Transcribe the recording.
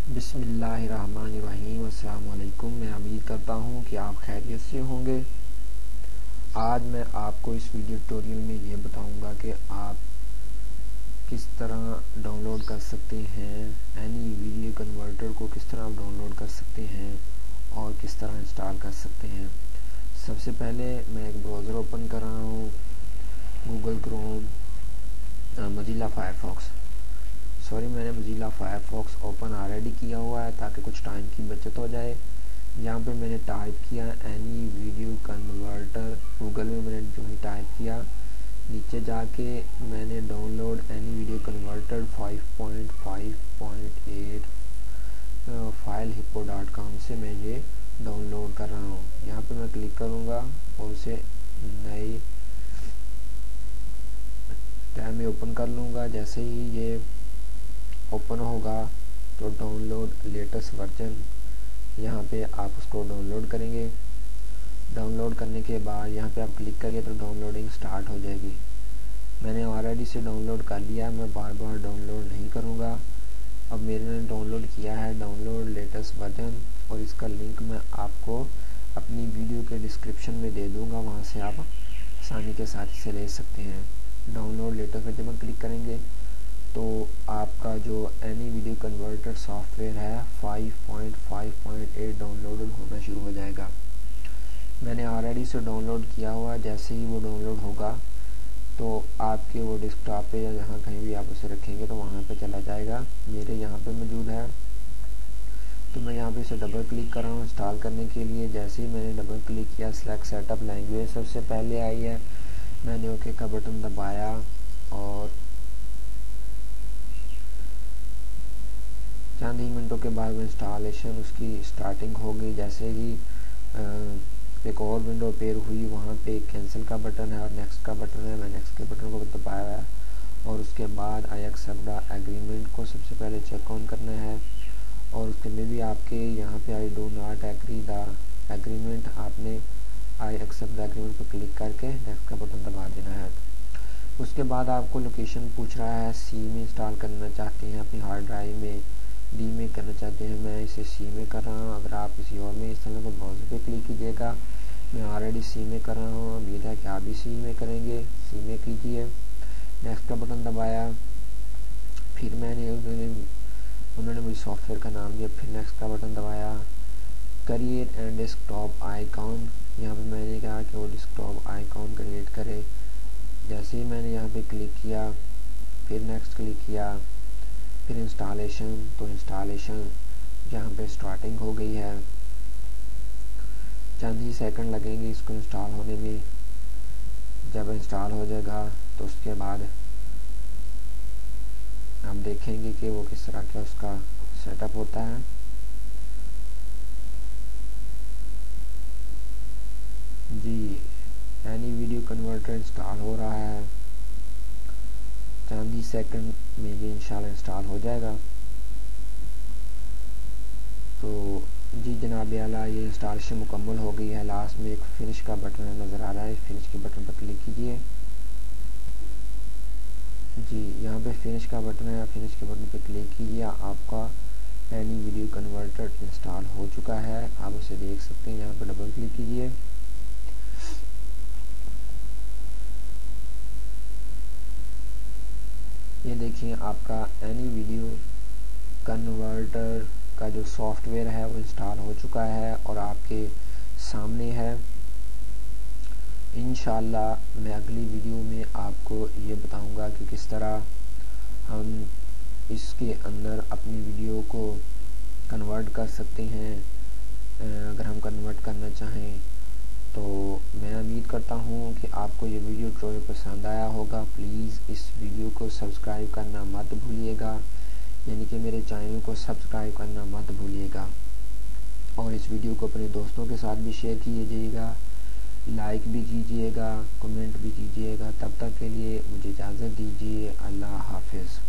بسم اللہ الرحمن الرحیم۔ السلام علیکم۔ میں امید کرتا ہوں کہ آپ خیریت سے ہوں گے۔ آج میں آپ کو اس ویڈیو ٹیوٹوریل میں یہ بتاؤں گا کہ آپ کس طرح ڈاؤن لوڈ کر سکتے ہیں، اینی ویڈیو کنورٹر کو کس طرح ڈاؤن لوڈ کر سکتے ہیں اور کس طرح انسٹال کر سکتے ہیں۔ سب سے پہلے میں ایک براؤزر اوپن کر رہا ہوں، گوگل کروم، موزیلا فائرفاکس۔ میں نے موزیلا فائرفاکس اوپن آلریڈی کیا ہوا ہے تاکہ کچھ ٹائم کی بچت ہو جائے۔ یہاں پہ میں نے ٹائپ کیا اینی ویڈیو کنورٹر، گوگل میں نے جو ہی ٹائپ کیا، نیچے جا کے میں نے download any video converter 5.5.8 file hippo.com سے میں یہ ڈاؤن لوڈ کر رہا ہوں۔ یہاں پہ میں کلک کروں گا اور اسے نئی ٹیب میں اوپن کر لوں گا۔ جیسے ہی یہ اوپن ہوگا تو ڈاؤن لوڈ لیٹسٹ ورژن، یہاں پہ آپ اس کو ڈاؤن لوڈ کریں گے۔ ڈاؤن لوڈ کرنے کے بعد یہاں پہ آپ کلک کریں گے تو ڈاؤن لوڈنگ سٹارٹ ہو جائے گی۔ میں نے آلریڈی سے ڈاؤن لوڈ کر لیا، میں بار بار ڈاؤن لوڈ نہیں کروں گا۔ اب میرے نے ڈاؤن لوڈ کیا ہے ڈاؤن لوڈ لیٹسٹ ورژن، اور اس کا لنک میں آپ کو اپنی ویڈیو کے ڈسکرپشن میں دے دوں گا، وہاں سے آپ آسانی کے ساتھ اسے لے سکتے ہیں۔ ڈاؤن لوڈ لیٹسٹ ورژن میں کلک کریں گے تو آپ کا جو any video converter soft where ہے 5.5.8 ڈاؤن لوڈ ہونا شروع ہو جائے گا۔ میں نے آلریڈی سے ڈاؤن لوڈ کیا ہوا، جیسے ہی وہ ڈاؤن لوڈ ہوگا تو آپ کے وہ ڈیسک ٹاپ پہ یا جہاں کہیں بھی آپ اسے رکھیں گے تو وہاں پہ چلا جائے گا۔ میرے یہاں پہ موجود ہے تو میں یہاں پہ اسے ڈبل کلک کر رہا ہوں انسٹال کرنے کے لیے۔ جیسے ہی میں نے ڈبل کلک کیا، سلیکٹ سیٹ اپ لینگویج سب سے پہلے آئی ہے، میں نے اوکے کا بٹن دبایا اور چند ہی منٹوں کے بعد وہ انسٹالیشن اس کی سٹارٹنگ ہو گئی۔ جیسے ہی ایک اور ونڈو اپیئر ہوئی، وہاں پہ کینسل کا بٹن ہے اور نیکسٹ کا بٹن ہے، میں نیکسٹ کے بٹن کو دبایا ہے اور اس کے بعد آئی ایکسپٹ دا ایگریمنٹ کو سب سے پہلے چیک آن کرنا ہے، اور اس کے میں بھی آپ کے یہاں پہ I do not agree the agreement, آپ نے I accept the agreement per click کر کے نیکسٹ کا بٹن دبا دینا ہے۔ اس کے بعد آپ کو لوکیشن پوچھ رہا ہے، سی میں انسٹال کرنا چاہتے ہیں اپنی ہارڈ ڈرائیو میں، ڈی میں کرنا چاہتے ہیں، میں اسے سی میں کر رہا ہوں۔ اگر آپ کسی اور میں اس طرح کو براؤزر پہ کلک کیجیے گا، میں آلریڈی سی میں کر رہا ہوں، امید ہے کہ آپ بھی سی میں کریں گے۔ سی میں کیجیے، نیکسٹ کا بٹن دبایا، پھر میں نے انہوں نے مجھے سافٹ ویئر کا نام دیا، پھر نیکسٹ کا بٹن دبایا، create and desktop icon, یہاں پہ میں نے کہا کہ وہ ڈیسک ٹاپ آئیکن کریٹ کرے۔ جیسے ہی میں نے یہاں پہ کلک کیا، پھر نیکسٹ کلک کیا، پھر انسٹالیشن، تو انسٹالیشن یہاں پہ سٹارٹنگ ہو گئی ہے۔ چند ہی سیکنڈ لگیں گے اس کو انسٹال ہونے میں۔ جب انسٹال ہو جائے گا تو اس کے بعد آپ دیکھیں گے کہ وہ کس طرح کا اس کا سیٹ اپ ہوتا ہے۔ جی، اینی ویڈیو کنورٹر انسٹال ہو رہا ہے، چند ہی سیکنڈ میں یہ انشاءاللہ انسٹال ہو جائے گا۔ تو جی جناب اعلیٰ، یہ انسٹالیشن مکمل ہو گئی ہے۔ لاسٹ میں ایک فنش کا بٹن نظر آ رہا ہے، فنش کے بٹن پر کلک کیجیے۔ جی، یہاں پہ فنش کا بٹن ہے، فنش کے بٹن پہ کلک کیجیے، آپ کا اینی ویڈیو کنورٹر انسٹال ہو چکا ہے، آپ اسے دیکھ سکتے ہیں۔ یہاں پہ ڈبل کلک کیجیے، یہ دیکھیں آپ کا اینی ویڈیو کنورٹر کا جو سافٹ ویئر ہے وہ انسٹال ہو چکا ہے اور آپ کے سامنے ہے۔ انشاءاللہ میں اگلی ویڈیو میں آپ کو یہ بتاؤں گا کہ کس طرح ہم اس کے اندر اپنی ویڈیو کو کنورٹ کر سکتے ہیں، اگر ہم کنورٹ کرنا چاہیں تو۔ میں امید کرتا ہوں کہ آپ کو یہ ویڈیو ٹیوٹوریل پسند آیا ہوگا۔ پلیز اس ویڈیو کو سبسکرائب کرنا مت بھولیے گا، یعنی کہ میرے چینل کو سبسکرائب کرنا مت بھولیے گا، اور اس ویڈیو کو اپنے دوستوں کے ساتھ بھی شیئر کیجیے گا، لائک بھی کیجیے گا، کمنٹ بھی کیجیے گا۔ تب تک کے لیے مجھے اجازت دیجیے، اللہ حافظ۔